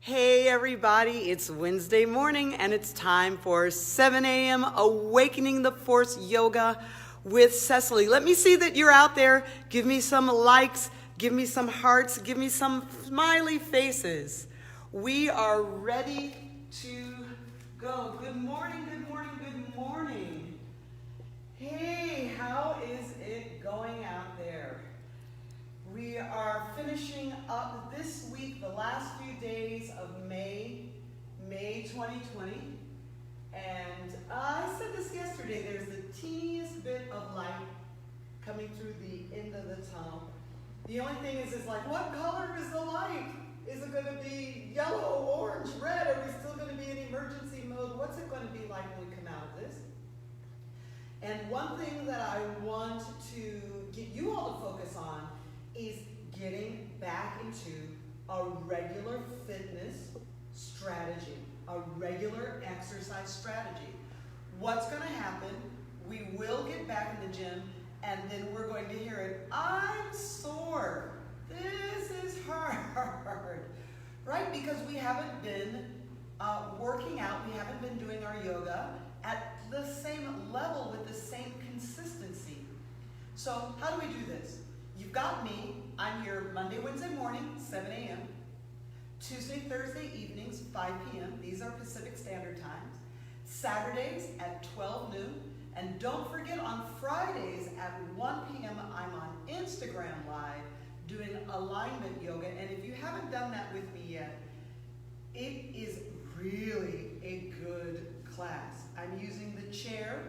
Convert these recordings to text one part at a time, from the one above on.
Hey everybody, it's Wednesday morning and it's time for 7 a.m. Awakening the Force Yoga with Cecily. Let me see that you're out there. Give me some likes, give me some hearts, give me some smiley faces. We are ready to go. Good morning, good morning, good morning. Hey, how is it going out there? We are finishing up this week, the last few days of May 2020. And I said this yesterday, there's the teeniest bit of light coming through the end of the tunnel. The only thing is like, what color is the light? Is it going to be yellow, orange, red? Are we still going to be in emergency mode? What's it going to be like when we come out of this? And one thing that I want to get you all to focus on is getting back into a regular fitness strategy, a regular exercise strategy. What's going to happen, we will get back in the gym and then we're going to hear it, I'm sore, this is hard, right? Because we haven't been working out, we haven't been doing our yoga at the same level with the same consistency. So how do we do this? You've got me. I'm here Monday, Wednesday morning, 7 a.m. Tuesday, Thursday evenings, 5 p.m. These are Pacific Standard Times. Saturdays at 12 noon. And don't forget, on Fridays at 1 p.m., I'm on Instagram Live doing alignment yoga. And if you haven't done that with me yet, it is really a good class. I'm using the chair,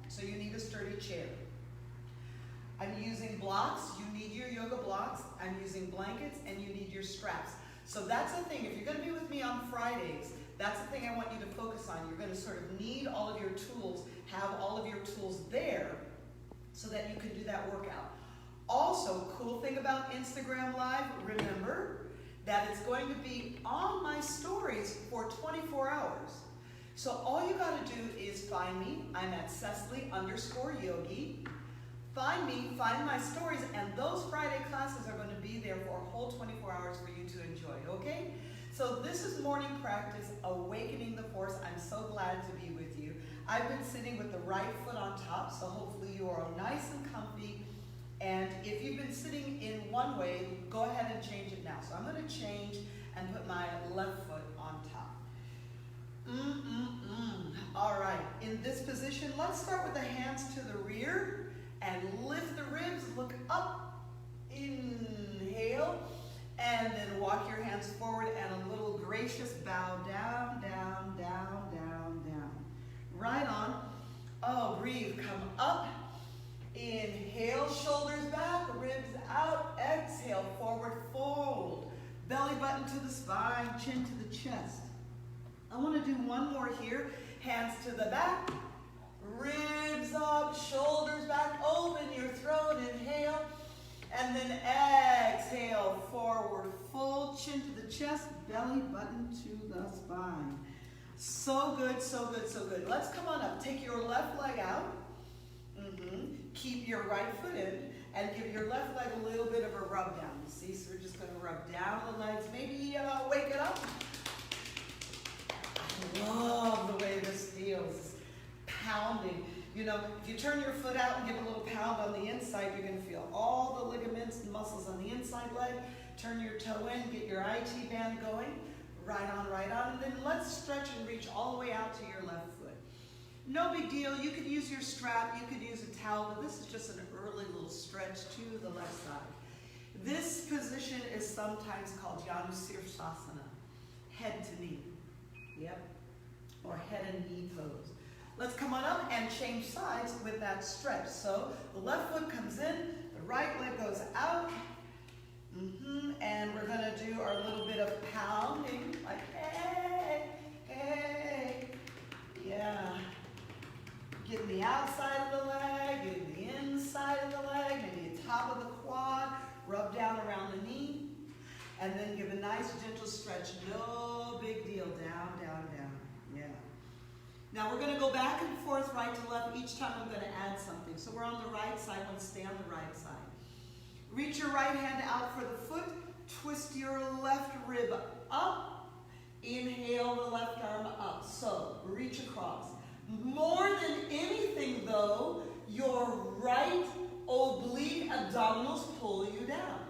so you need a sturdy chair. I'm using blocks, you need your yoga blocks. I'm using blankets and you need your straps. So that's the thing, if you're gonna be with me on Fridays, that's the thing I want you to focus on. You're gonna sort of need all of your tools, have all of your tools there so that you can do that workout. Also, cool thing about Instagram Live, remember that it's going to be on my stories for 24 hours. So all you gotta do is find me. I'm at Cecily_Yogi. Find me, find my stories, and those Friday classes are going to be there for a whole 24 hours for you to enjoy, okay? So this is morning practice, Awakening the Force. I'm so glad to be with you. I've been sitting with the right foot on top, so hopefully you are nice and comfy. And if you've been sitting in one way, go ahead and change it now. So I'm going to change and put my left foot on top. All right, in this position, let's start with the hands to the rear. And lift the ribs, look up, inhale, and then walk your hands forward and a little gracious bow down, down, down, down, down. Right on. Oh, breathe, come up, inhale, shoulders back, ribs out, exhale, forward fold. Belly button to the spine, chin to the chest. I want to do one more here, hands to the back. Ribs up, shoulders back, open your throat, inhale, and then exhale, forward fold, chin to the chest, belly button to the spine. So good, so good, so good. Let's come on up. Take your left leg out. Keep your right foot in, and give your left leg a little bit of a rub down. You see, so we're just going to rub down the legs. Maybe wake it up. I love the way this feels. Pounding. You know, if you turn your foot out and give a little pound on the inside, you're going to feel all the ligaments and muscles on the inside leg. Turn your toe in, get your IT band going. Right on, and then let's stretch and reach all the way out to your left foot. No big deal. You could use your strap, you could use a towel, but this is just an early little stretch to the left side. This position is sometimes called Chandrasana, head to knee. Yep. Or head and knee pose. Let's come on up and change sides with that stretch. So the left foot comes in, the right leg goes out. And we're going to do our little bit of pounding, like hey, hey. Yeah. Getting the outside of the leg, getting the inside of the leg, maybe the top of the quad, rub down around the knee, and then give a nice gentle stretch. No big deal. Down, down, down. Yeah. Now we're going to go back and forth, right to left. Each time I'm going to add something. So we're on the right side. Let's stay on the right side. Reach your right hand out for the foot. twist your left rib up. Inhale the left arm up. So reach across. More than anything though, your right oblique abdominals pull you down.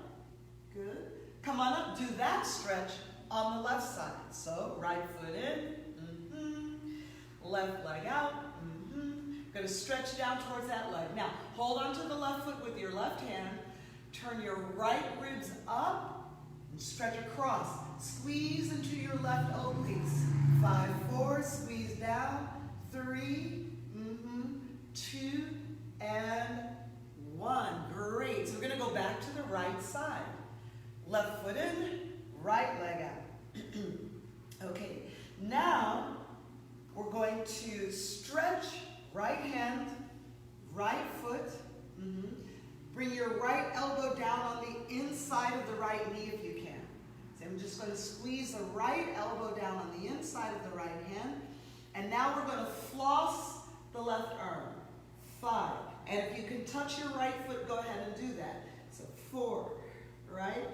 Good. Come on up, do that stretch on the left side. So right foot in, left leg out, Going to stretch down towards that leg. Now, hold on to the left foot with your left hand. Turn your right ribs up and stretch across. Squeeze into your left obliques. 5, 4, squeeze down. 3, 2, and 1. Great. So we're going to go back to the right side. Left foot in, right leg out. Okay. Now, we're going to stretch right hand, right foot. Bring your right elbow down on the inside of the right knee if you can. So I'm just going to squeeze the right elbow down on the inside of the right hand. And now we're going to floss the left arm. 5. And if you can touch your right foot, go ahead and do that. So 4, right?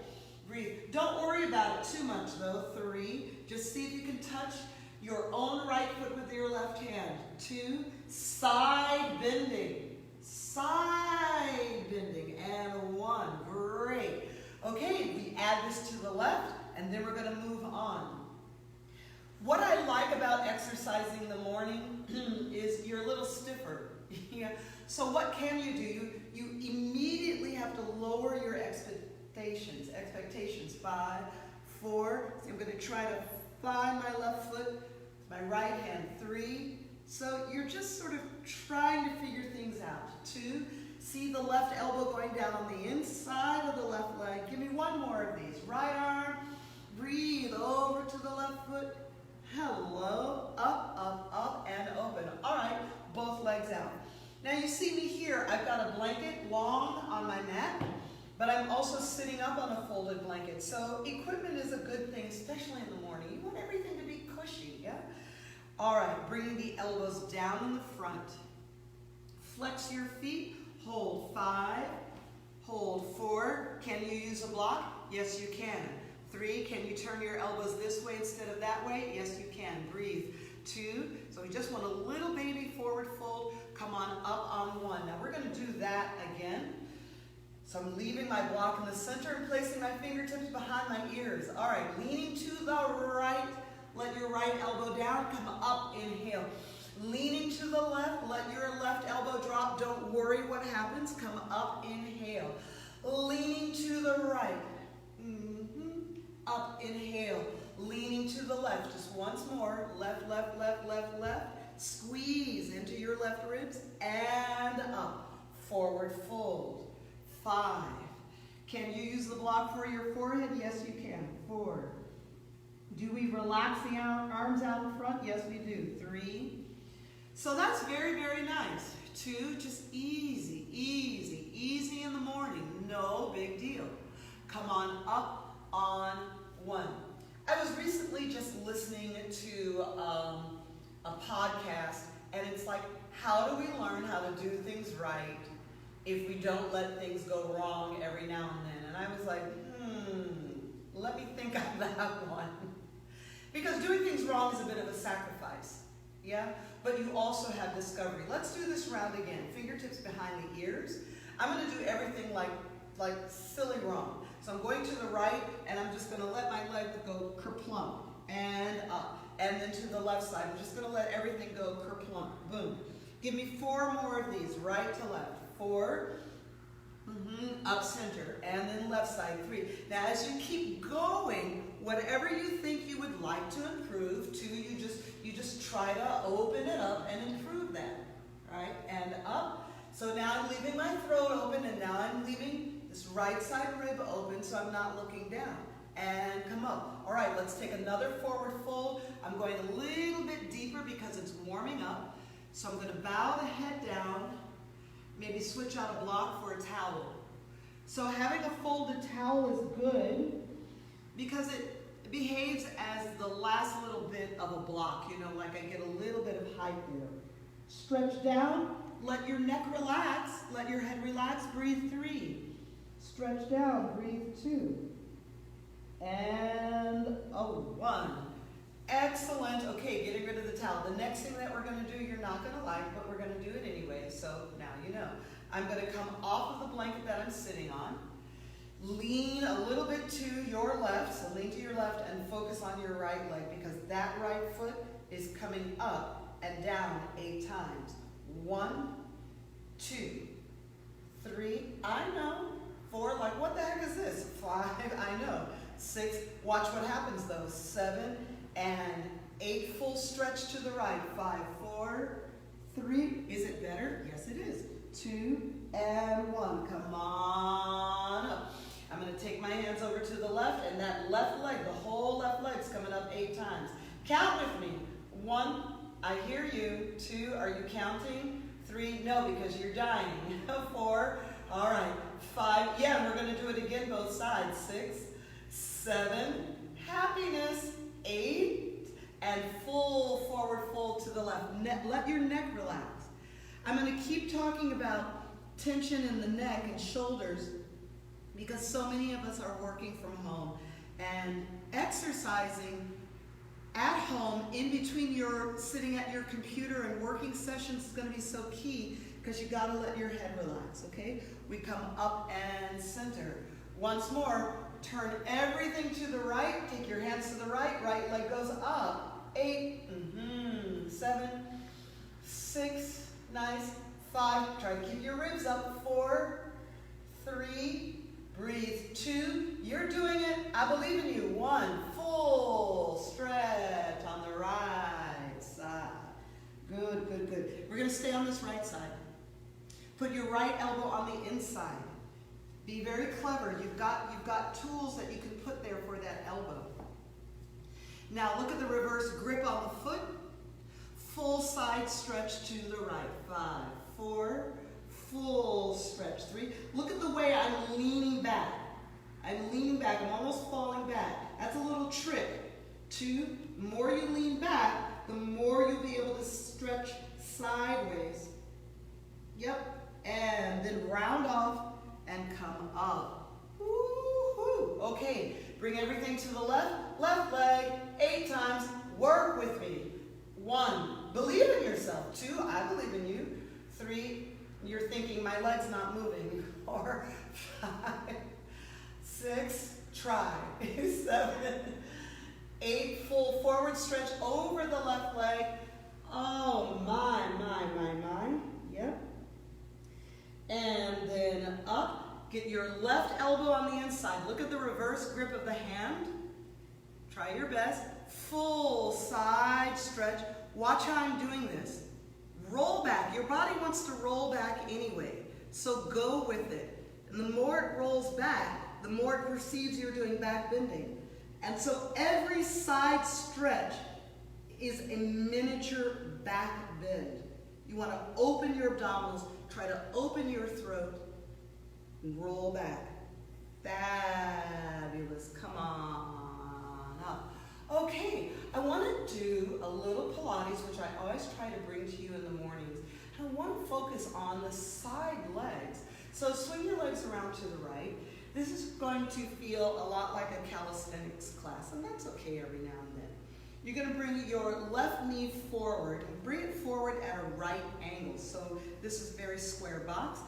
Breathe. Don't worry about it too much though. 3. Just see if you can touch your own right foot with your left hand. 2. Side bending. Side bending. And 1. Great. Okay, we add this to the left, and then we're going to move on. What I like about exercising in the morning is you're a little stiffer. Yeah. So what can you do? You immediately have to lower your expectations. 5, 4. So I'm going to try to find my left foot, my right hand. 3. So you're just sort of trying to figure things out. 2. See the left elbow going down on the inside of the left leg. Give me one more of these. Right arm. Breathe over to the left foot. Hello. Up, up, up, and open. All right. Both legs out. Now you see me here. I've got a blanket long on my mat, but I'm also sitting up on a folded blanket. So equipment is a good thing, especially in the morning. You want everything to be cushy, yeah? All right. Bringing the elbows down in the front. Flex your feet. Hold 5, hold 4. Can you use a block? Yes, you can. 3, can you turn your elbows this way instead of that way? Yes, you can. Breathe. 2, so we just want a little baby forward fold. Come on up on 1. Now we're going to do that again. So I'm leaving my block in the center and placing my fingertips behind my ears. All right, leaning to the right. Let your right elbow down. Come up, inhale. Leaning to the left, let your left elbow drop. Don't worry what happens. Come up, inhale. Leaning to the right. Up, inhale. Leaning to the left. Just once more. Left, left, left, left, left. Squeeze into your left ribs and up. Forward fold. 5. Can you use the block for your forehead? Yes, you can. 4. Do we relax the arms out in front? Yes, we do. 3. So that's very, very nice. 2, just easy, easy, easy in the morning. No big deal. Come on up on 1. I was recently just listening to a podcast, and it's like, how do we learn how to do things right if we don't let things go wrong every now and then? And I was like, let me think on that one. Because doing things wrong is a bit of a sacrifice. Yeah, but you also have discovery. Let's do this round again. Fingertips behind the ears. I'm going to do everything like silly wrong. So I'm going to the right, and I'm just going to let my leg go kerplunk and up. And then to the left side, I'm just going to let everything go kerplunk. Boom. Give me 4 more of these, right to left. 4. Up center, and then left side. 3. Now, as you keep going, whatever you think you would like to improve, 2, you just try to open it up and improve that, right? And up. So now I'm leaving my throat open, and now I'm leaving this right side rib open, so I'm not looking down. And come up. All right, let's take another forward fold. I'm going a little bit deeper because it's warming up. So I'm going to bow the head down, maybe switch out a block for a towel. So having a folded towel is good because it behaves as the last little bit of a block, you know, like I get a little bit of height there. Stretch down, let your neck relax, let your head relax, breathe 3. Stretch down, breathe 2. and a 1. Excellent. Okay, getting rid of the towel. The next thing that we're going to do, you're not going to like, but we're going to do it anyway, so now you know. I'm going to come off of the blanket that I'm sitting on, lean a little bit to your left, so lean to your left and focus on your right leg because that right foot is coming up and down 8 times. 1, 2, 3, I know. 4, like what the heck is this? 5, I know. 6, watch what happens though. 7 and 8, full stretch to the right. 5, 4, 3, is it better? Yes it is. 2 and 1, come on up. I'm going to take my hands over to the left and that left leg, the whole left leg's coming up 8 times. Count with me. 1, I hear you. 2, are you counting? 3, no, because you're dying. 4, all right. 5, yeah, and we're going to do it again, both sides. 6, 7, happiness. 8, and full forward fold to the left. Let your neck relax. I'm going to keep talking about tension in the neck and shoulders because so many of us are working from home and exercising at home in between your sitting at your computer and working sessions is going to be so key because you got to let your head relax, okay? We come up and center. Once more, turn everything to the right. Take your hands to the right. Right leg goes up. 8, 7, 6, nice. 5, try to keep your ribs up. 4, 3, breathe. 2, you're doing it. I believe in you. 1, full stretch on the right side. Good, good, good. We're going to stay on this right side. Put your right elbow on the inside. Be very clever. You've got tools that you can put there for that elbow. Now look at the reverse grip on the foot. Full side stretch to the right. 5, 4, full stretch. 3. Look at the way I'm leaning back. I'm leaning back. I'm almost falling back. That's a little trick. 2, the more you lean back, the more you'll be able to stretch sideways. Yep. And then round off and come up. Woo-hoo. Okay, bring everything to the left. Left leg, 8 times. Work with me. 1, believe in yourself. 2, I believe in you. 3, you're thinking my leg's not moving. 4, 5, 6, try. 7, 8, full forward stretch over the left leg. Oh, my. Yep. And then up, get your left elbow on the inside. Look at the reverse grip of the hand. Try your best. Full side stretch. Watch how I'm doing this. Roll back. Your body wants to roll back anyway, so go with it. And the more it rolls back, the more it perceives you're doing back bending. And so every side stretch is a miniature back bend. You want to open your abdominals, try to open your throat, and roll back. Fabulous. Come on up. Okay, I want to do a little Pilates, which I always try to bring to you in the mornings. And I want to focus on the side legs. So swing your legs around to the right. This is going to feel a lot like a calisthenics class, and that's okay every now and then. You're going to bring your left knee forward and bring it forward at a right angle. So this is a very square box.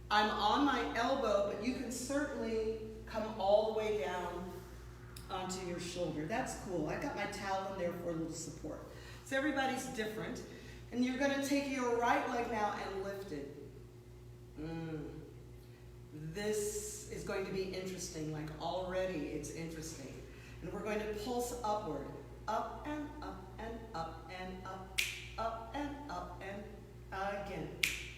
I'm on my elbow, but you can certainly come all the way down onto your shoulder. That's cool. I got my towel in there for a little support. So everybody's different. And you're going to take your right leg now and lift it. This is going to be interesting. Like already it's interesting. And we're going to pulse upward. Up and up and up and up. Up and up and again.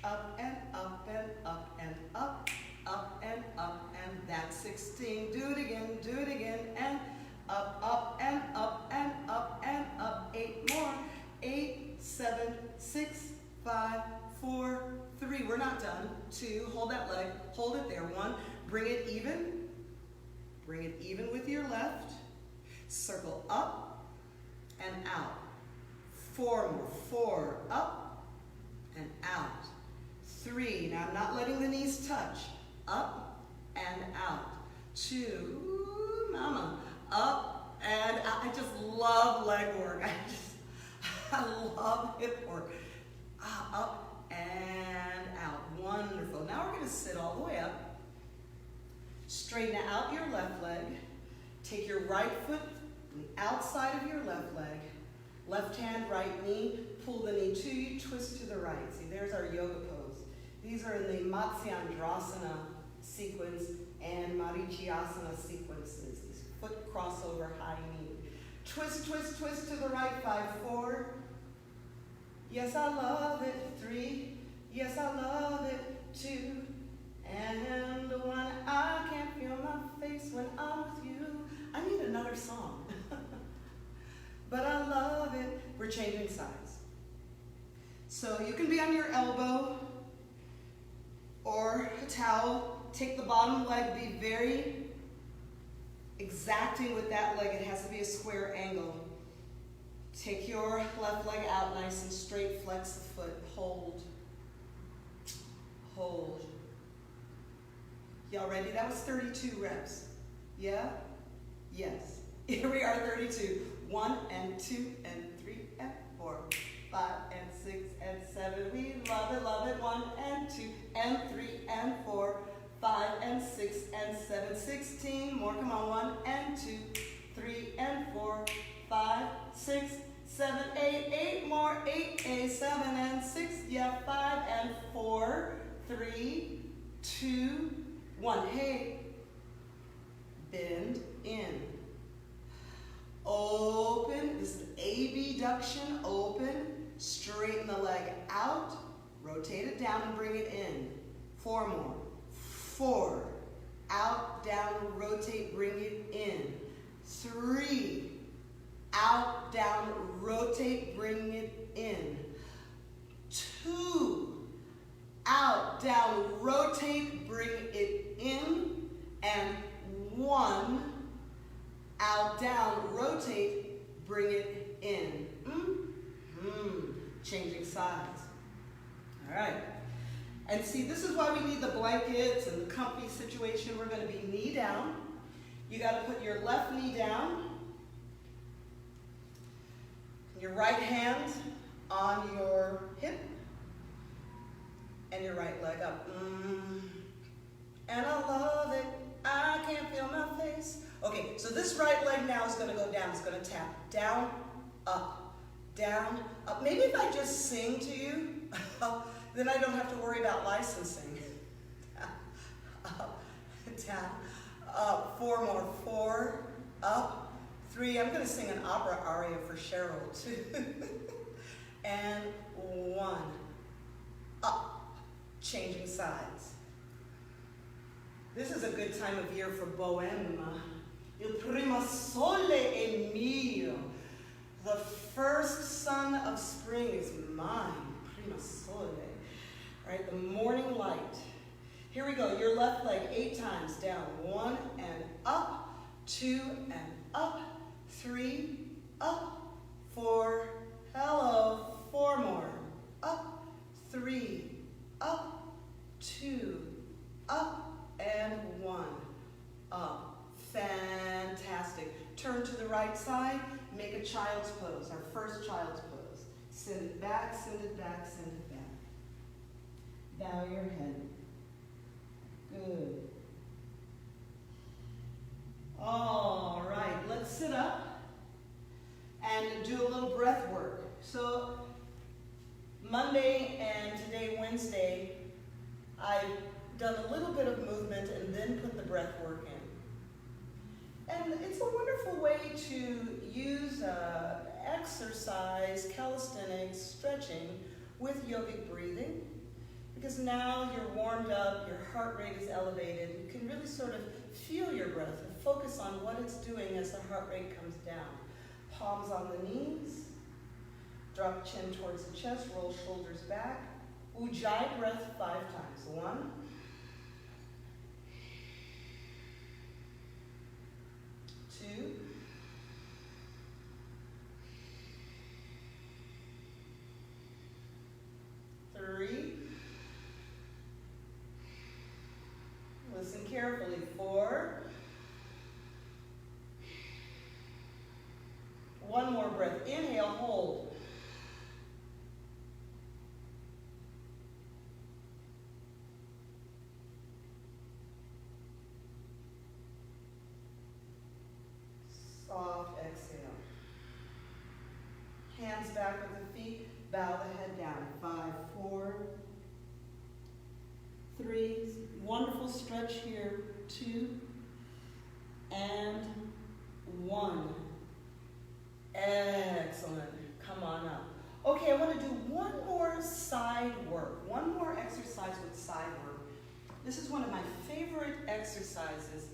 Up and up and up and up. Up and up and that's 16. Do it again, and up, up and up and up and up. 8 more. 8, 7, 6, 5, 4, 3. We're not done. 2, hold that leg, hold it there. 1, bring it even. Bring it even with your left. Circle up and out. 4 more. 4, up and out. 3, now I'm not letting the knees touch. Up and out. 2, mama. up and out. I just love leg work. I love hip work. Up and out. Wonderful. Now we're going to sit all the way up. Straighten out your left leg. Take your right foot on the outside of your left leg. Left hand, right knee. Pull the knee to you. Twist to the right. See, there's our yoga pose. These are in the Chandrasana sequence and Marichyasana sequences. These foot crossover high knee. Twist, twist, twist to the right. 5, 4. Yes, I love it. 3. Yes, I love it. 2. And 1. I can't feel my face when I'm with you. I need another song. But I love it. We're changing sides. So you can be on your elbow or a towel. Take the bottom leg. Be very exacting with that leg. It has to be a square angle. Take your left leg out nice and straight. Flex the foot. Hold. Hold. Y'all ready? That was 32 reps. Yeah? Yes. Here we are, 32. 1 and 2 and 3 and 4, 5 and 6 and 7. We love it, love it. 1 and 2 and 3 and 4, 5 and 6 and 7. 16 more. Come on. 1 and 2, 3 and 4, 5, 6, 7, 8. 8 more. 8, 8, 7 and 6. Yeah, 5 and 4, 3, 2, 1. Hey, bend in. Open. This is abduction. Open. Straighten the leg out. Rotate it down and bring it in. 4 more. 4. Out, down, rotate, bring it in. 3. Out, down, rotate, bring it in. 2. Out, down, rotate, bring it in. And 1. Out, down, rotate, bring it in. Changing sides. All right. And see, this is why we need the blankets and the comfy situation. We're going to be knee down. You got to put your left knee down. Your right hand on your hip. And your right leg up. And I love it. I can't feel my face. Okay, so this right leg now is going to go down. It's going to tap down, up, down, up. Maybe if I just sing to you, then I don't have to worry about licensing. Up, down, up. 4 more. 4, up, 3. I'm going to sing an opera aria for Cheryl too. And 1, up, changing sides. This is a good time of year for bohème. Il primo sole è mio. The first sun of spring is mine. Primo sole. All right, the morning light. Here we go. Your left leg 8 times. Down. 1 and up. 2 and up. 3. Up. 4. Hello. 4 more. Up. 3. Up. 2. Up. And 1. Up. Fantastic. Turn to the right side. Make a child's pose. Our first child's pose. Send it back, send it back, send it back. Bow your head. Good. All right. Let's sit up and do a little breath work. So Monday and today, Wednesday, I've done a little bit of movement and then put the breath work in. And it's a wonderful way to use exercise, calisthenics, stretching with yogic breathing, because now you're warmed up, your heart rate is elevated. You can really sort of feel your breath and focus on what it's doing as the heart rate comes down. Palms on the knees, drop chin towards the chest, roll shoulders back. Ujjayi breath 5 times. 1, 2, 3. Listen carefully. 4, One more breath. Inhale, hold. Soft exhale. Hands back with the feet. Bow the head down. 5, 4, 3. Wonderful stretch here. 2 and 1. Excellent. Come on up. Okay, I want to do one more side work. One more exercise with side work. This is one of my favorite exercises,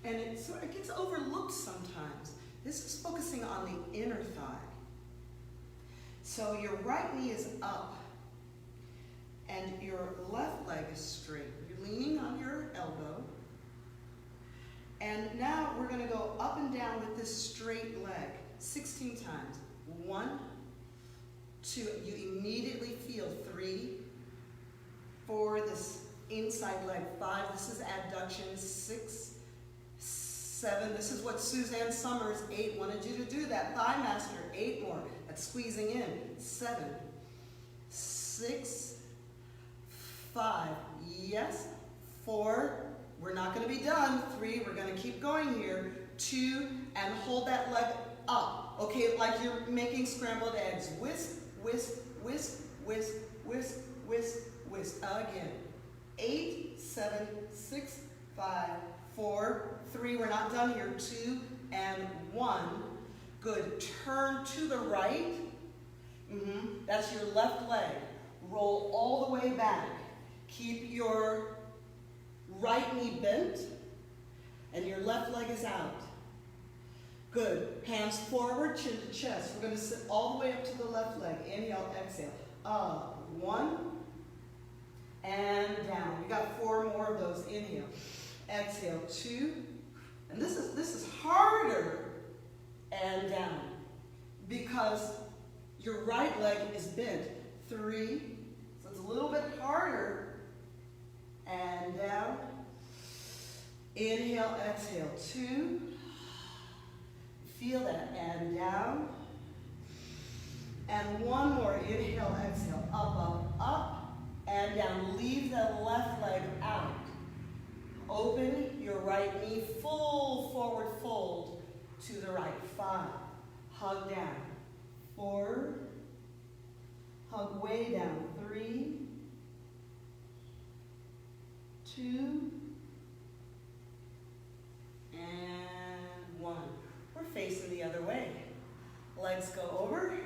and it gets overlooked sometimes. This is focusing on the inner thigh. So your right knee is up, and your left leg is straight. You're leaning on your elbow. And now we're going to go up and down with this straight leg 16 times. 1, 2, you immediately feel 3, 4, this inside leg, 5, this is abduction, 6, 7, this is what Suzanne Summers, 8, wanted you to do that, thigh master, 8 more, that's squeezing in, 7, 6, 5, yes, 4, we're not going to be done, 3, we're going to keep going here, 2, and hold that leg up, okay, like you're making scrambled eggs, whisk, whisk, whisk, whisk, whisk, whisk, whisk, again, 8, 7, 6, 5, 4, 3, we're not done here, 2 and 1, good, turn to the right, that's your left leg, roll all the way back, keep your right knee bent, and your left leg is out. Good. Hands forward, chin to chest. We're going to sit all the way up to the left leg. Inhale, exhale. Up. 1. And down. We got 4 more of those. Inhale. Exhale. 2. And this is harder. And down. Because your right leg is bent. 3. So it's a little bit harder. And down. Inhale, exhale. 2. Feel that, and down. And 1 more, inhale, exhale, up, up, up, and down. Leave the left leg out. Open your right knee, full forward fold to the right. 5, hug down. 4, hug way down. 3, 2, and 1. We're facing the other way. Legs go over. You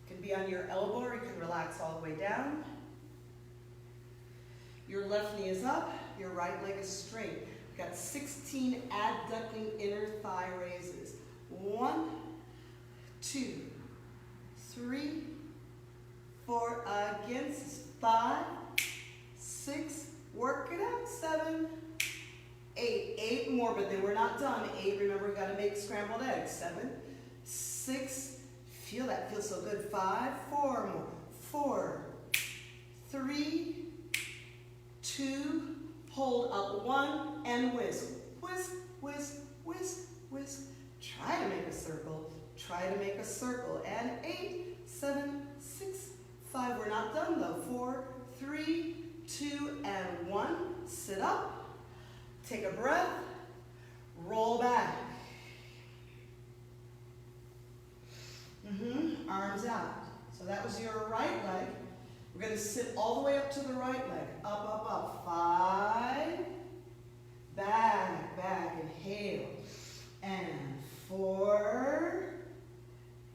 can be on your elbow or you can relax all the way down. Your left knee is up, your right leg is straight. We've got 16 abducting inner thigh raises. 1, 2, 3, 4, again, 5, 6, work it out, 7, 8 more, but then we're not done. 8, remember we got to make scrambled eggs. 7, 6, feel that, feels so good. 5, 4 more. 4, 3, 2, hold up. 1, and whisk. Whisk, whisk, whisk, whisk. Try to make a circle. Try to make a circle. And 8, 7, 6, 5. We're not done though. 4, 3, 2, and 1. Sit up. Take a breath, roll back. Arms out. So that was your right leg. We're going to sit all the way up to the right leg. Up, up, up. 5. Back, back. Inhale. And 4.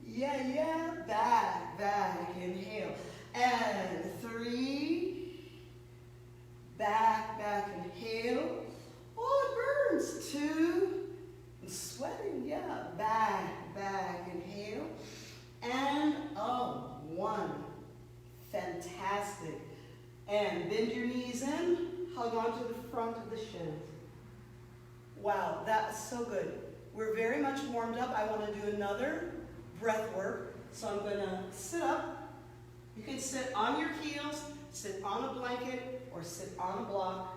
Yeah. Back, back. Inhale. And 3. Back, back. Inhale. Oh, it burns. 2, I'm sweating, yeah. Back, back, inhale. And 1. Fantastic. And bend your knees in, hug onto the front of the shins. Wow, that was so good. We're very much warmed up. I want to do another breath work. So I'm going to sit up. You can sit on your heels, sit on a blanket, or sit on a block.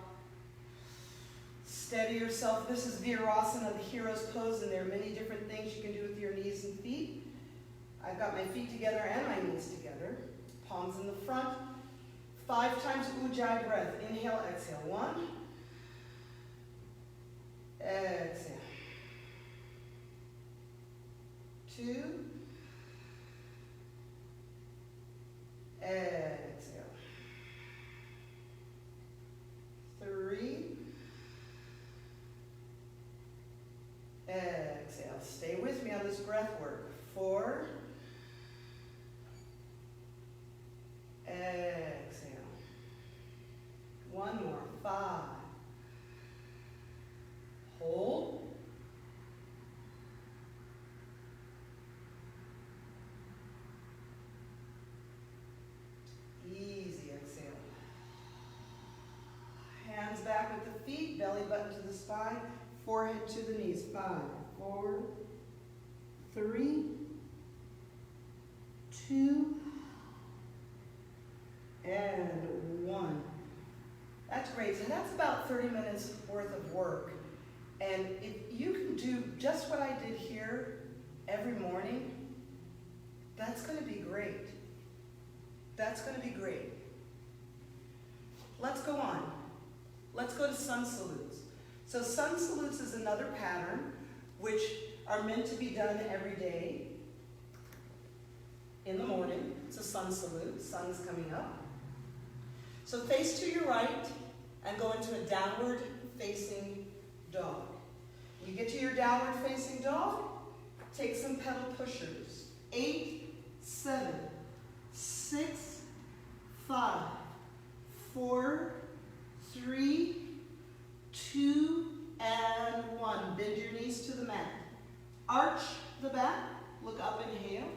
Steady yourself. This is Virasana, the hero's pose, and there are many different things you can do with your knees and feet. I've got my feet together and my knees together. Palms in the front. 5 times Ujjayi breath. Inhale, exhale. 1. Exhale. 2. Exhale. 3. Exhale. Stay with me on this breath work. 4. Exhale. 1 more. 5. Hold. Easy. Exhale. Hands back with the feet, belly button to the spine, forehead to the knees. 5, 4, 3, 2, and 1. That's great. And that's about 30 minutes worth of work. And if you can do just what I did here every morning, that's going to be great. That's going to be great. Let's go on. Let's go to sun salutes. So sun salutes is another pattern which are meant to be done every day in the morning. It's a sun salute. Sun's coming up. So face to your right and go into a downward facing dog. When you get to your downward facing dog, take some pedal pushers. 8, 7, 6, 5, 4, 3, 2, and 1. Bend your knees to the mat. Arch the back. Look up, inhale.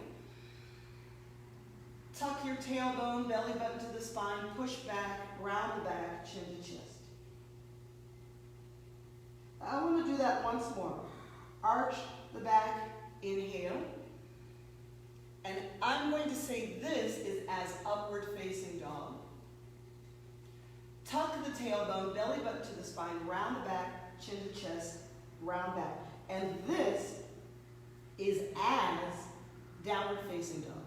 Tuck your tailbone, belly button to the spine. Push back, round the back, chin to chest. I want to do that once more. Arch the back, inhale. And I'm going to say this is as upward facing dog. Tuck the tailbone, belly button to the spine, round the back, chin to chest, round back. And this is as downward facing dog.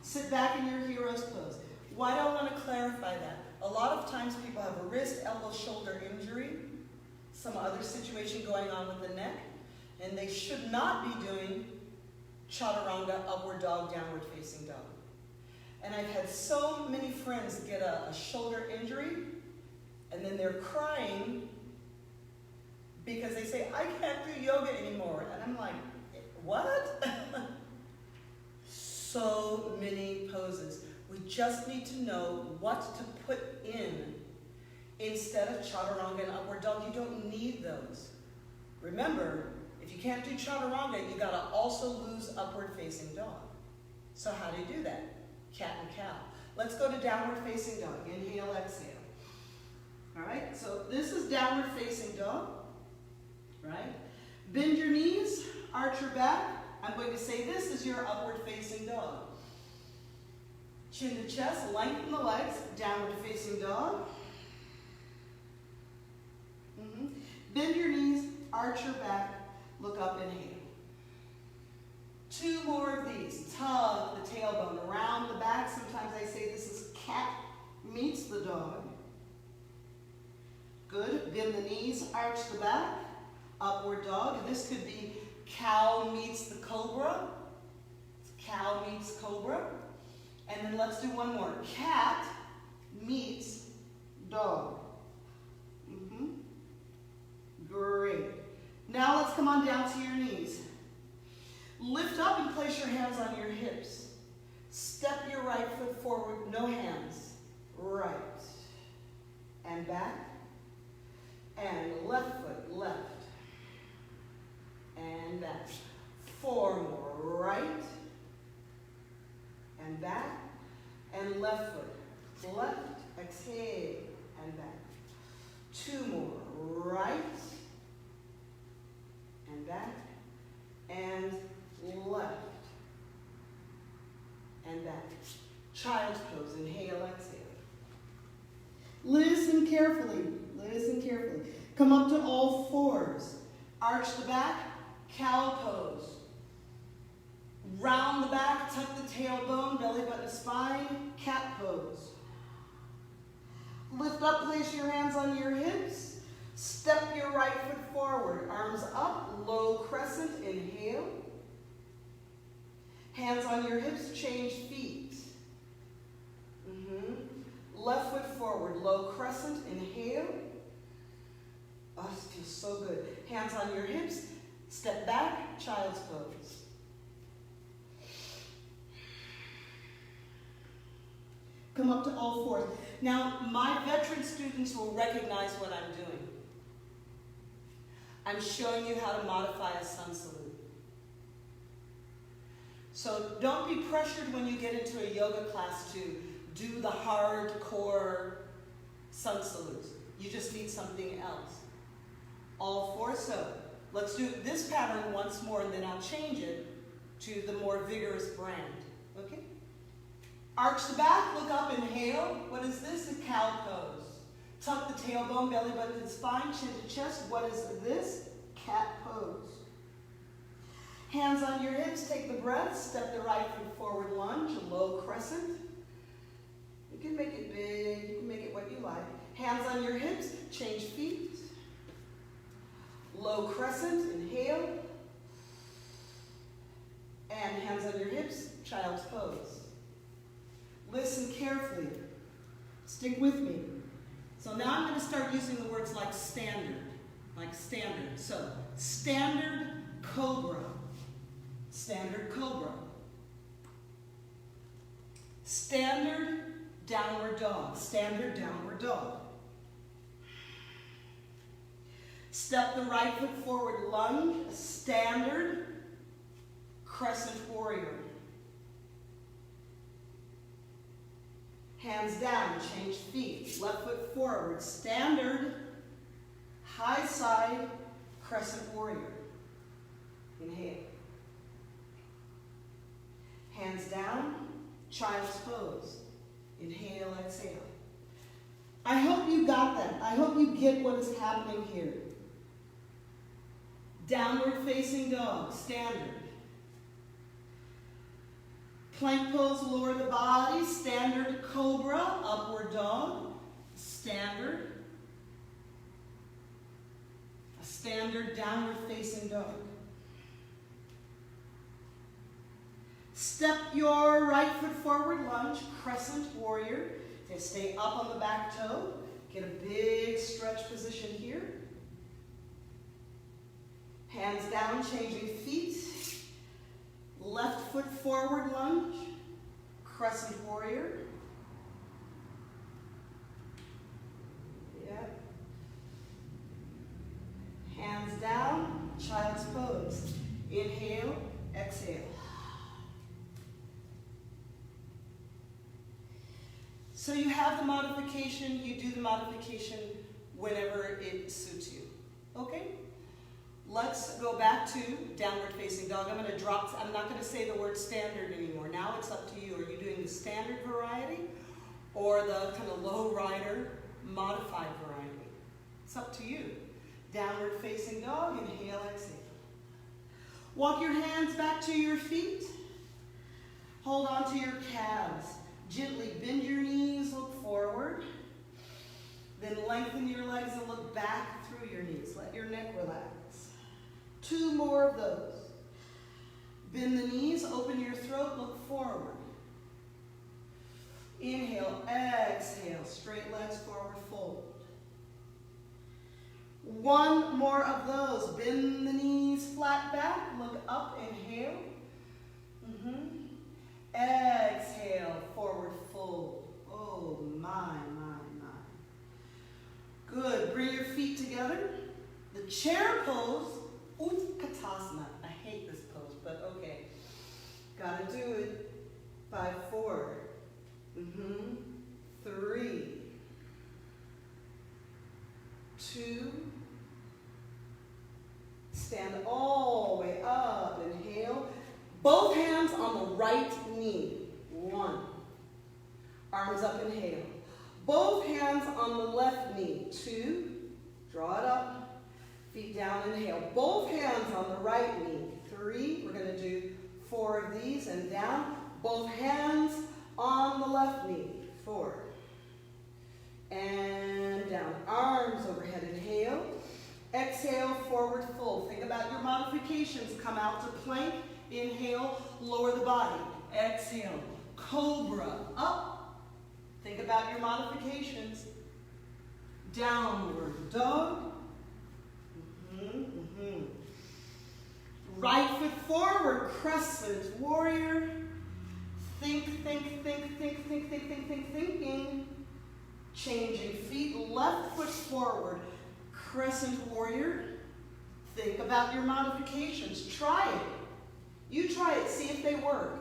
Sit back in your hero's pose. Why do I want to clarify that? A lot of times people have a wrist, elbow, shoulder injury, some other situation going on with the neck, and they should not be doing chaturanga, upward dog, downward facing dog. And I've had so many friends get a shoulder injury, and then they're crying because they say, I can't do yoga anymore. And I'm like, what? So many poses. We just need to know what to put in instead of chaturanga and upward dog. You don't need those. Remember, if you can't do chaturanga, you gotta also lose upward facing dog. So how do you do that? Cat and cow. Let's go to downward facing dog. Inhale, exhale. All right, so this is downward facing dog, right? Bend your knees, arch your back. I'm going to say this is your upward facing dog. Chin to chest, lengthen the legs, downward facing dog. Bend your knees, arch your back, look up, inhale. 2 more of these. Tug the tailbone around the back. Sometimes I say this is cat meets the dog. Good. Bend the knees, arch the back, upward dog. This could be cow meets the cobra. Cow meets cobra. And then let's do one more. Cat meets dog. Great. Now let's come on down to your knees. Lift up and place your hands on your hips. Step your right foot forward, no hands. Right. And back. And left foot, left. And back. 4 more. Right. And back. And left foot. Left. Exhale. And back. 2 more. Right. And back. And left. And back. Child's pose. Inhale, exhale. Listen carefully. Listen carefully. Come up to all fours. Arch the back, cow pose. Round the back, tuck the tailbone, belly button spine, cat pose. Lift up, place your hands on your hips. Step your right foot forward. Arms up, low crescent, inhale. Hands on your hips, change feet. Left foot forward, low crescent, inhale. Oh, this feels so good. Hands on your hips, step back, child's pose. Come up to all fours. Now, my veteran students will recognize what I'm doing. I'm showing you how to modify a sun salute. So don't be pressured when you get into a yoga class to do the hardcore sun salutes. You just need something else. All fours. So let's do this pattern once more, and then I'll change it to the more vigorous brand. Okay? Arch the back, look up, inhale. What is this? A cow pose. Tuck the tailbone, belly button to spine, chin to chest. What is this? Cat pose. Hands on your hips, take the breath, step the right foot forward lunge, low crescent. You can make it big, you can make it what you like. Hands on your hips, change feet. Low crescent, inhale. And hands on your hips, child's pose. Listen carefully. Stick with me. So now I'm going to start using the words like standard. Like standard. So, standard cobra. Standard cobra. Standard downward dog. Standard downward dog. Step the right foot forward, lunge. Standard crescent warrior. Hands down, change feet. Left foot forward, standard high side crescent warrior. Inhale. Hands down, child's pose. Inhale, exhale. I hope you got that. I hope you get what is happening here. Downward facing dog, standard. Plank pose, lower the body. Standard cobra, upward dog. Standard. A standard downward facing dog. Step your right foot forward, lunge, crescent warrior. Stay up on the back toe. Get a big stretch position here. Hands down, changing feet. Left foot forward lunge, crescent warrior. Yep. Hands down, child's pose. Inhale, exhale. So you have the modification, you do the modification whenever it suits you. Okay? Let's go back to downward facing dog. I'm going to drop, I'm not going to say the word standard anymore. Now it's up to you. Are you doing the standard variety or the kind of low rider modified variety? It's up to you. Downward facing dog, inhale, exhale. Walk your hands back to your feet. Hold on to your calves. Gently bend your knees, look forward. Then lengthen your legs and look back through your knees. Let your neck relax. 2 more of those. Bend the knees, open your throat, look forward. Inhale, exhale, straight legs forward, fold. 1 more of those. Bend the knees, flat back, look up, inhale. Exhale, forward fold. Oh, my. Good. Bring your feet together. The chair pose, Utkatasana. I hate this pose, but okay. Gotta do it. 5, 4. 3. 2. Stand all the way up. Inhale. Both hands on the right knee. 1. Arms up, inhale. Both hands on the left knee. 2. Draw it up. Feet down, inhale. Both hands on the right knee. 3. We're going to do 4 of these and down. Both hands on the left knee. 4. And down. Arms overhead. Inhale. Exhale, forward fold. Think about your modifications. Come out to plank. Inhale, lower the body. Exhale, cobra. Up. Think about your modifications. Downward dog. Right foot forward, crescent warrior. Thinking. Changing feet, left foot forward, crescent warrior. Think about your modifications. Try it. You try it, see if they work.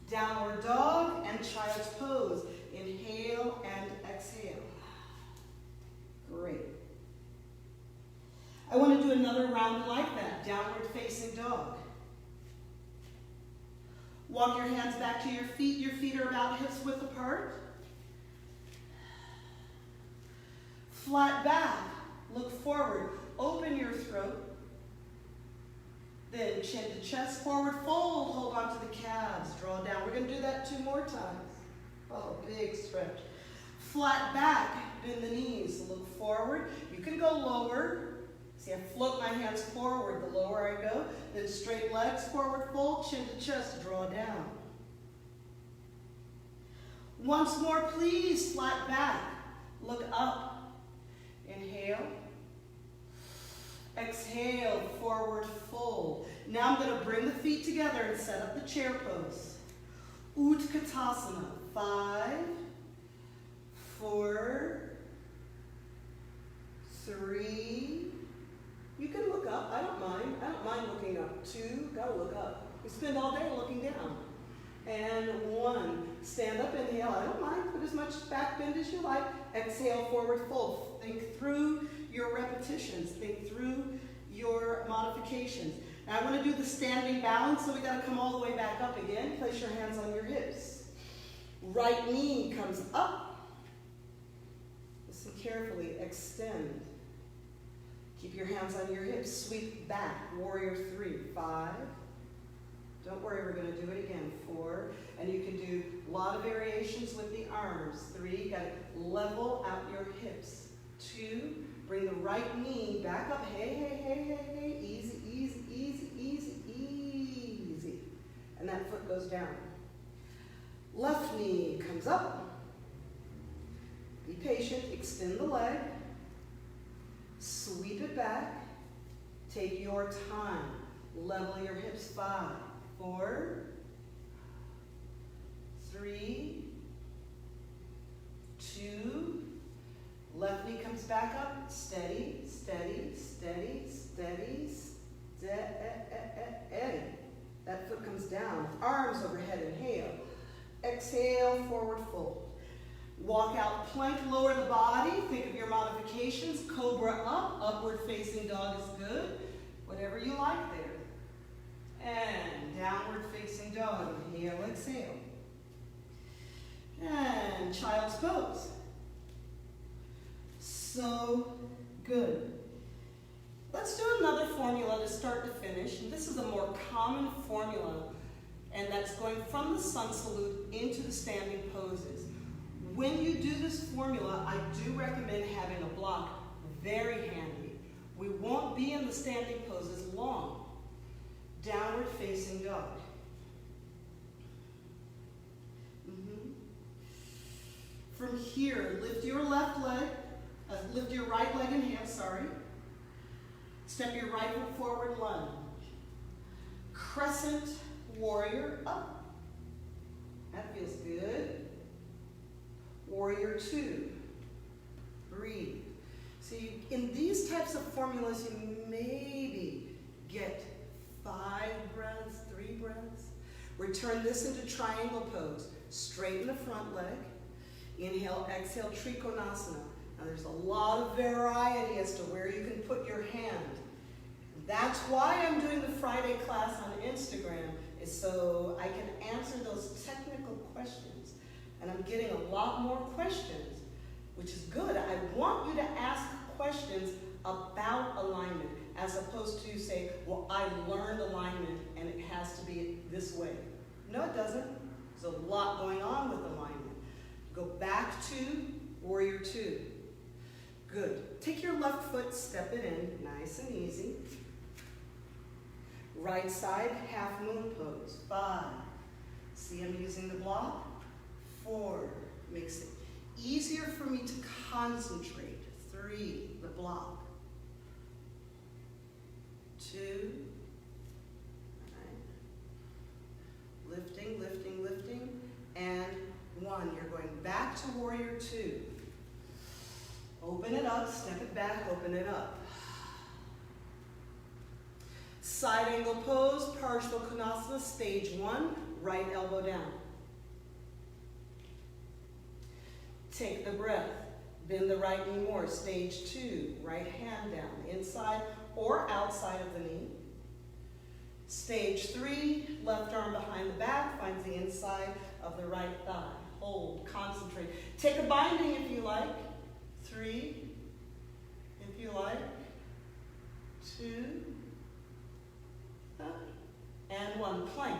Downward dog and child's pose. Inhale and exhale. Great. I want to do another round like that. Downward facing dog. Walk your hands back to your feet. Your feet are about hips width apart. Flat back. Look forward. Open your throat. Then chin to chest, forward fold. Hold on to the calves. Draw down. We're going to do that 2 more times. Oh, big stretch. Flat back. Bend the knees. Look forward. You can go lower. See, I float my hands forward the lower I go. Then straight legs, forward fold, chin to chest, draw down. Once more, please, flat back. Look up. Inhale. Exhale, forward fold. Now I'm going to bring the feet together and set up the chair pose. Utkatasana. 5, 4, 3. You can look up. I don't mind. I don't mind looking up. 2. Gotta look up. We spend all day looking down. And 1. Stand up, inhale. I don't mind. Put as much back bend as you like. Exhale, forward fold. Think through your repetitions. Think through your modifications. Now I want to do the standing balance, so we got to come all the way back up again. Place your hands on your hips. Right knee comes up. Listen carefully. Extend. Keep your hands on your hips. Sweep back. Warrior 3. 5. Don't worry, we're going to do it again. 4. And you can do a lot of variations with the arms. 3. Got to level out your hips. 2. Bring the right knee back up. Hey. Easy. And that foot goes down. Left knee comes up. Be patient. Extend the leg. Sweep it back. Take your time. Level your hips. 5, 4, 3, 2. Left knee comes back up. Steady. That foot comes down. Arms overhead. Inhale. Exhale, forward fold. Walk out plank, lower the body. Think of your modifications. Cobra up, upward facing dog is good. Whatever you like there. And downward facing dog. Inhale, exhale. And child's pose. So good. Let's do another formula to start to finish. And this is a more common formula, and that's going from the sun salute into the standing poses. When you do this formula, I do recommend having a block very handy. We won't be in the standing poses long. Downward facing dog. From here, lift your left leg, lift your right leg and hand, Step your right foot forward, lunge. Crescent warrior up. That feels good. Warrior 2. Breathe. See, in these types of formulas, you maybe get 5 breaths, 3 breaths. Return this into triangle pose. Straighten the front leg. Inhale, exhale, Trikonasana. Now there's a lot of variety as to where you can put your hand. That's why I'm doing the Friday class on Instagram, is so I can answer those technical questions. And I'm getting a lot more questions, which is good. I want you to ask questions about alignment, as opposed to say, well, I learned alignment and it has to be this way. No, it doesn't. There's a lot going on with alignment. Go back to warrior two. Good. Take your left foot, step it in, nice and easy. Right side, half moon pose. 5. See, I'm using the block. 4. Makes it easier for me to concentrate. 3. The block. 2. Right. Lifting, lifting, lifting. And 1. You're going back to warrior 2. Open it up, step it back, open it up. Side angle pose, Parshvakonasana, stage 1, right elbow down. Take the breath, bend the right knee more, stage 2, right hand down, inside or outside of the knee. Stage 3, left arm behind the back, finds the inside of the right thigh. Hold, concentrate. Take a binding if you like. 3, if you like. 2, and 1. Plank.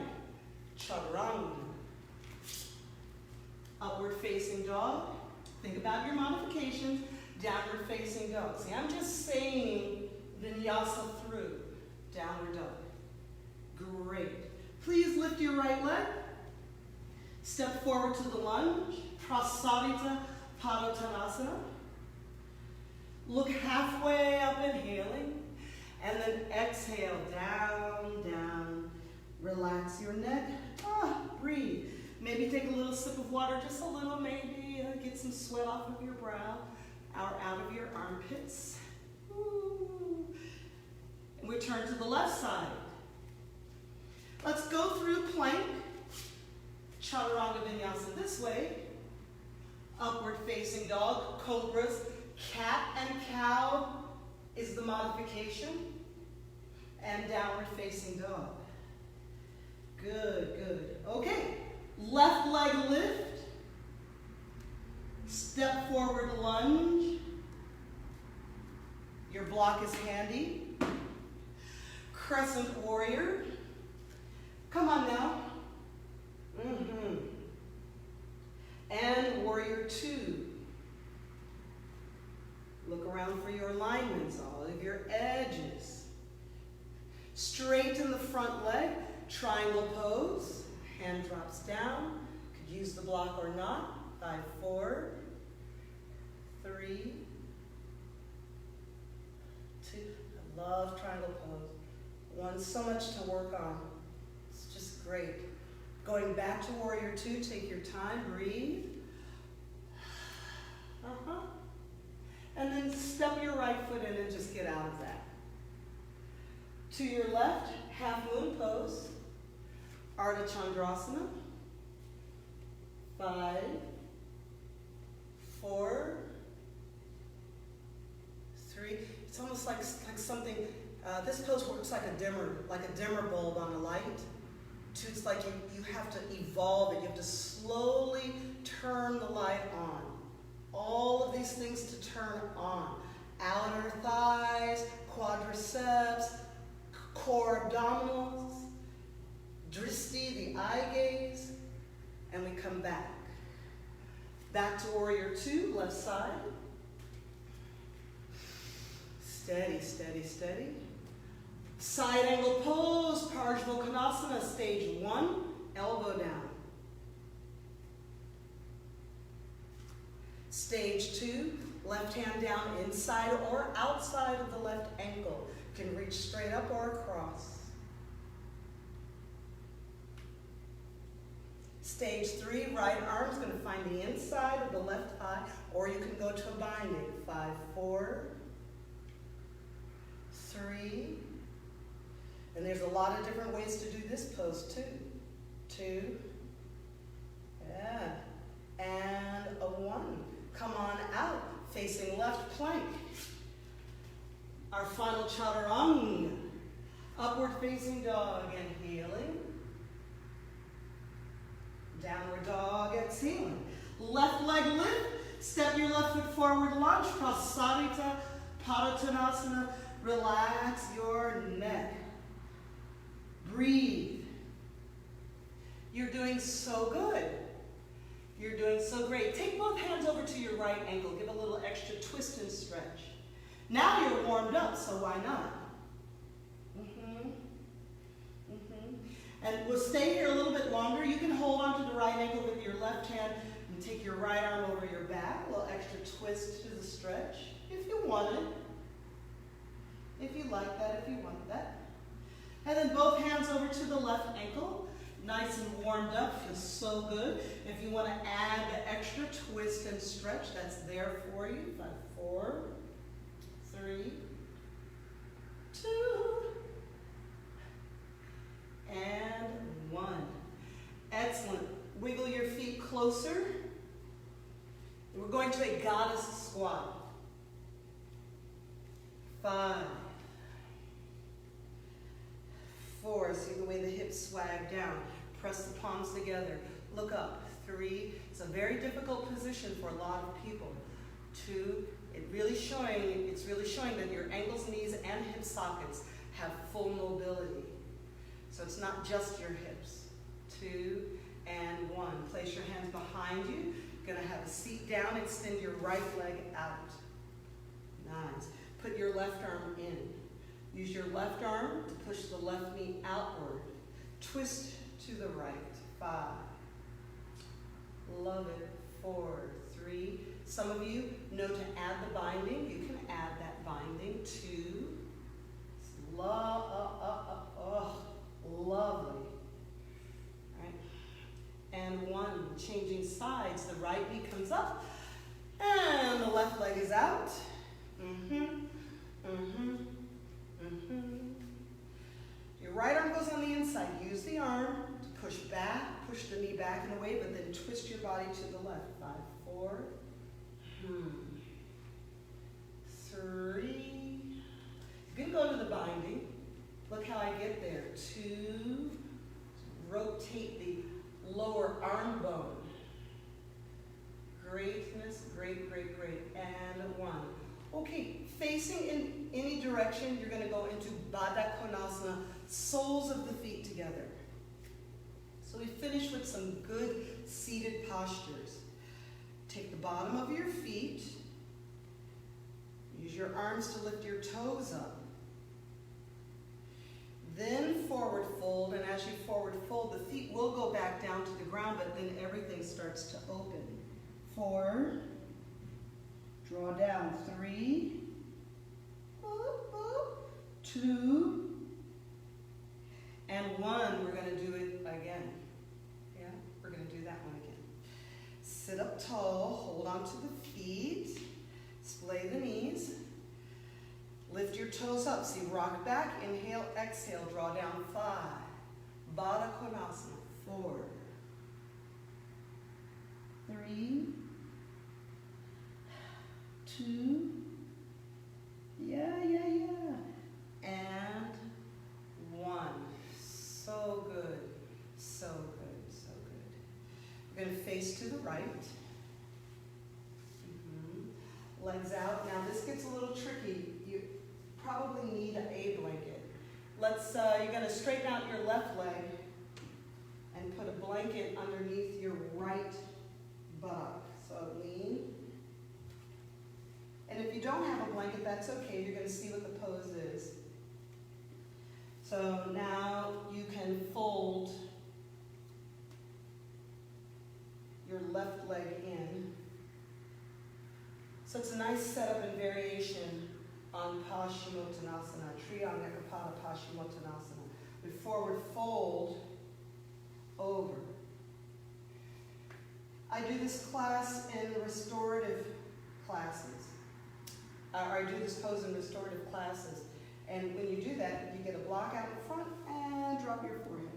Chaturanga. Upward facing dog. Think about your modifications. Downward facing dog. See, I'm just saying vinyasa through. Downward dog. Great. Please lift your right leg. Step forward to the lunge. Prasarita Padottanasana. Look halfway up, inhaling. And then exhale, down, down. Relax your neck. Breathe. Maybe take a little sip of water, just a little maybe. Get some sweat off of your brow, out of your armpits. Ooh. And we turn to the left side. Let's go through plank. Chaturanga Vinyasa this way. Upward facing dog, cobras. Cat and cow is the modification. And downward facing dog. Good, good. Okay, left leg lift. Step forward lunge. Your block is handy. Crescent warrior. Come on now. And warrior 2. Look around for your alignments, all of your edges. Straighten the front leg, triangle pose. Hand drops down. Could use the block or not. 5, 4, 3, 2. I love triangle pose. 1, so much to work on. It's just great. Going back to warrior 2, take your time, breathe. And then step your right foot in and just get out of that. To your left, half moon pose. Ardha Chandrasana. 5, 4, 3. It's almost like something, this pose works like a dimmer bulb on a light. 2, it's like you have to evolve it. You have to slowly turn the light on. All of these things to turn on. Outer thighs, quadriceps, core abdominals, dristi, the eye gaze, and we come back. Back to warrior 2, left side. Steady, steady, steady. Side angle pose, Parshvakonasana, stage 1, elbow down. Stage 2, left hand down inside or outside of the left ankle. Can reach straight up or across. Stage 3, right arm's going to find the inside of the left thigh, or you can go to a binding. 5, 4, 3, and there's a lot of different ways to do this pose too. 2, yeah, and a 1. Come on out, facing left plank. Our final chaturanga. Upward facing dog, inhaling. Downward dog, exhaling. Left leg lift, step your left foot forward, lunge, Prasarita Padottanasana, relax your neck. Breathe. You're doing so good. You're doing so great. Take both hands over to your right ankle. Give a little extra twist and stretch. Now you're warmed up, so why not? And we'll stay here a little bit longer. You can hold onto the right ankle with your left hand and take your right arm over your back. A little extra twist to the stretch if you want it. If you like that, if you want that. And then both hands over to the left ankle. Nice and warmed up, feels so good. If you want to add the extra twist and stretch, that's there for you. 5, 4, 3, 2, and 1. Excellent. Wiggle your feet closer. We're going to a goddess squat. 5, 4, see the way the hips swag down. Press the palms together. Look up. 3, it's a very difficult position for a lot of people. 2, it's really showing that your ankles, knees, and hip sockets have full mobility. So it's not just your hips. 2 and 1. Place your hands behind you. You're going to have a seat down. Extend your right leg out. Nice. Put your left arm in. Use your left arm to push the left knee outward. Twist to the right. 5. Love it. 4, 3. Some of you know to add the binding. You can add that binding. 2. Lovely. Right. And 1. Changing sides. The right knee comes up and the left leg is out. Your right arm goes on the inside. Use the arm to push back, push the knee back and away, but then twist your body to the left. 5, 4, 3. You can go to the binding. Look how I get there. 2. Rotate the lower arm bone. Greatness, great, great, great. And 1. Okay, facing in any direction, you're going to go into Baddha Konasana, soles of the feet together. So we finish with some good seated postures. Take the bottom of your feet. Use your arms to lift your toes up. Then forward fold, and as you forward fold, the feet will go back down to the ground, but then everything starts to open. 4. Draw down. 3, 2, and 1. We're going to do it again. Yeah, we're going to do that one again. Sit up tall, hold on to the feet, splay the knees, lift your toes up. See, rock back, inhale, exhale, draw down. 5, Baddha Konasana. 4, 3, 2, and 1. So good, so good, so good. We're going to face to the right. Legs out. Now this gets a little tricky. You probably need a blanket. You're going to straighten out your left leg and put a blanket underneath your right buttock. So lean. And if you don't have a blanket, that's okay. You're going to see what the pose is. So now you can fold your left leg in. So it's a nice setup and variation on Paschimottanasana, Triangapada Paschimottanasana. We forward fold over. I do this class in restorative classes. I do this pose in restorative classes. And when you do that, you get a block out in front and drop your forehead.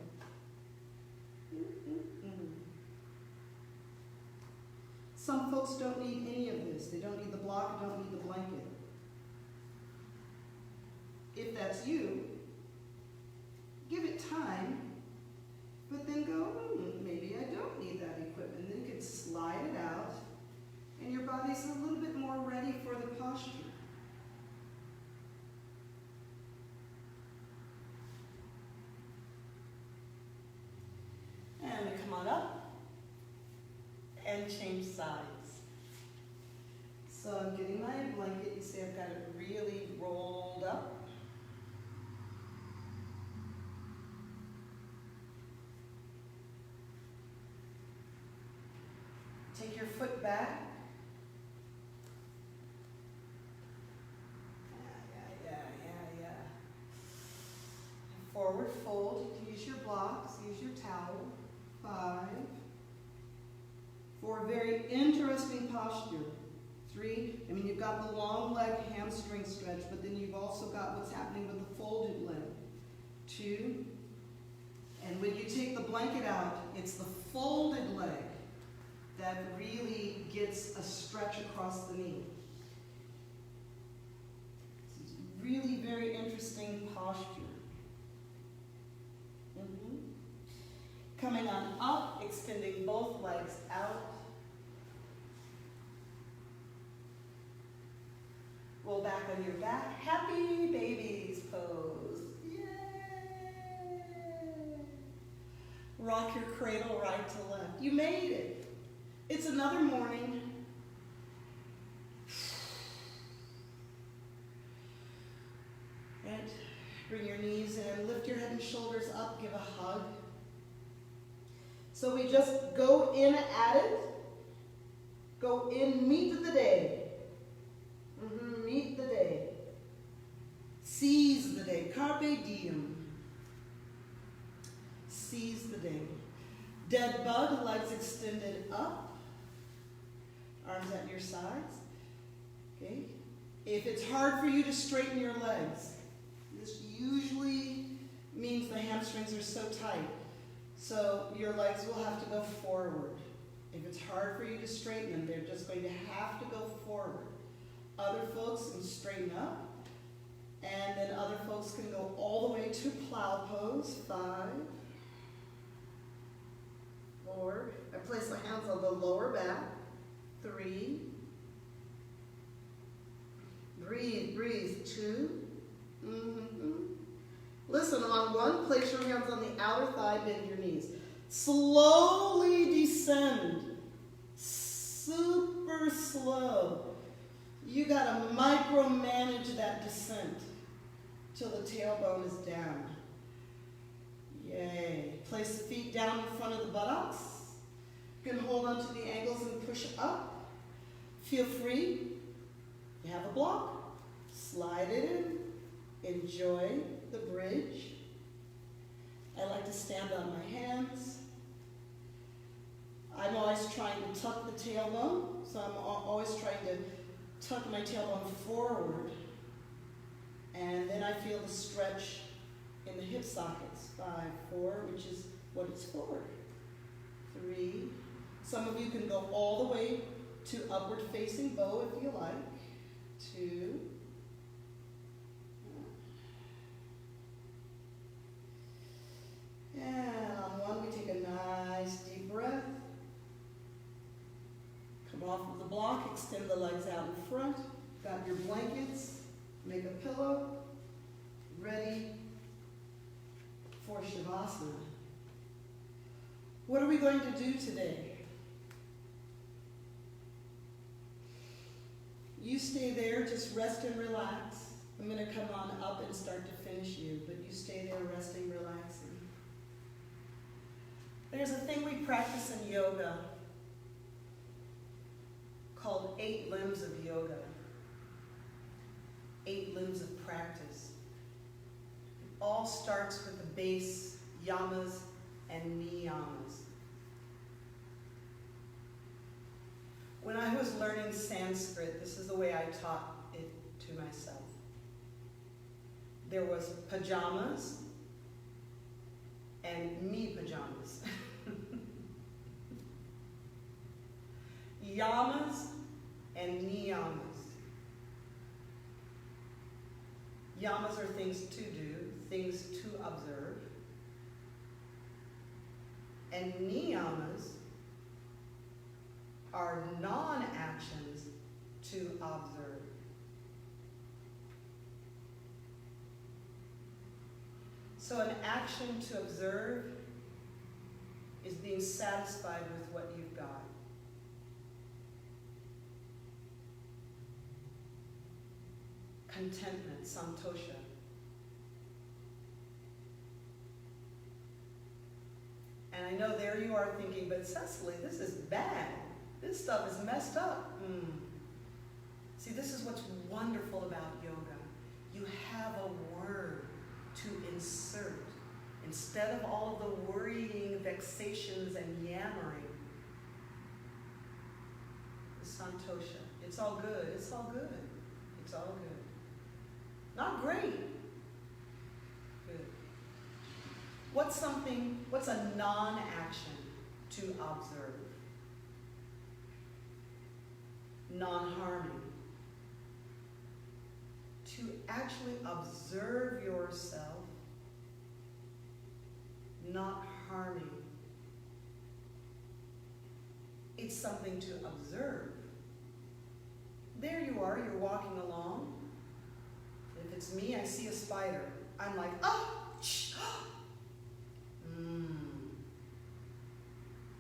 Some folks don't need any of this. They don't need the block, don't need the blanket. If that's you, give it time, but then go, maybe I don't need that equipment. Then you can slide it out, and your body's a little bit more ready for the posture. on up and change sides. So I'm getting my blanket. You see I've got it really rolled up. Take your foot back. Yeah. Forward fold. You can use your blocks, use your towel. 5. 4, very interesting posture. 3, you've got the long leg hamstring stretch, but then you've also got what's happening with the folded leg. 2, and when you take the blanket out, it's the folded leg that really gets a stretch across the knee. It's really very interesting posture. Coming on up, extending both legs out. Roll back on your back. Happy babies pose. Yay! Rock your cradle right to left. You made it. It's another morning. Right. Bring your knees in. Lift your head and shoulders up. Give a hug. So we just go in at it. Go in, meet the day. Meet the day. Seize the day. Carpe diem. Seize the day. Dead bug, legs extended up. Arms at your sides. Okay. If it's hard for you to straighten your legs, this usually means the hamstrings are so tight. So your legs will have to go forward. If it's hard for you to straighten them, they're just going to have to go forward. Other folks can straighten up, and then other folks can go all the way to plow pose. 5, 4. I place my hands on the lower back. 3. Breathe. 2. Listen, on 1, place your hands on the outer thigh, bend your knees. Slowly descend. Super slow. You gotta micromanage that descent till the tailbone is down. Yay. Place the feet down in front of the buttocks. You can hold onto the ankles and push up. Feel free. You have a block. Slide it in. Enjoy the bridge. I like to stand on my hands. I'm always trying to tuck the tailbone, so I'm always trying to tuck my tailbone forward, and then I feel the stretch in the hip sockets. 5, 4, which is what it's for. 3. Some of you can go all the way to upward facing bow if you like. 2. And on 1, we take a nice deep breath. Come off of the block, extend the legs out in front. Got your blankets, make a pillow. Ready for Shavasana. What are we going to do today? You stay there, just rest and relax. I'm going to come on up and start to finish you, but you stay there resting, relaxing. There's a thing we practice in yoga called 8 limbs of yoga. 8 limbs of practice. It all starts with the base yamas and niyamas. When I was learning Sanskrit, this is the way I taught it to myself. There was pajamas and me pajamas. Yamas and niyamas. Yamas are things to do, things to observe. And niyamas are non-actions to observe. So an action to observe is being satisfied with what you've got. Contentment, santosha. And I know there you are thinking, but Cecily, this is bad. This stuff is messed up. See, this is what's wonderful about yoga. You have a word to insert. Instead of all of the worrying, vexations, and yammering, the santosha. It's all good. It's all good. It's all good. Not great. Good. What's a non-action to observe? Non-harming. To actually observe yourself, not harming. It's something to observe. There you are, you're walking along. If it's me, I see a spider. I'm like, oh, shh.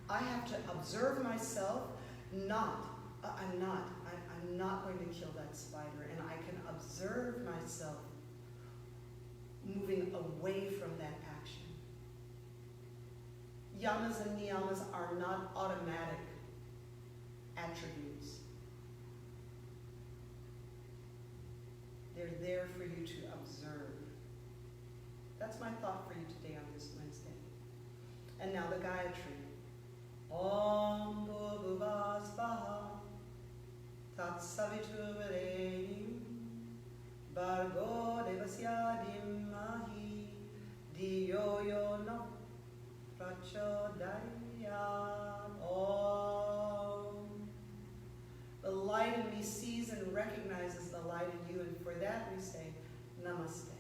I have to observe myself, I'm not going to kill that spider, and I can observe myself moving away from that action. Yamas and niyamas are not automatic attributes. They're there for you to observe. That's my thought for you today on this Wednesday. And now the Gayatri. Om Bhurvubhuvah Svaha Tat Saviturvarenyam Bhargo Devasya Dhimahi Dhiyo Yo No Prachodayam. Om. The light in me sees and recognizes the light in you, and for that we say Namaste.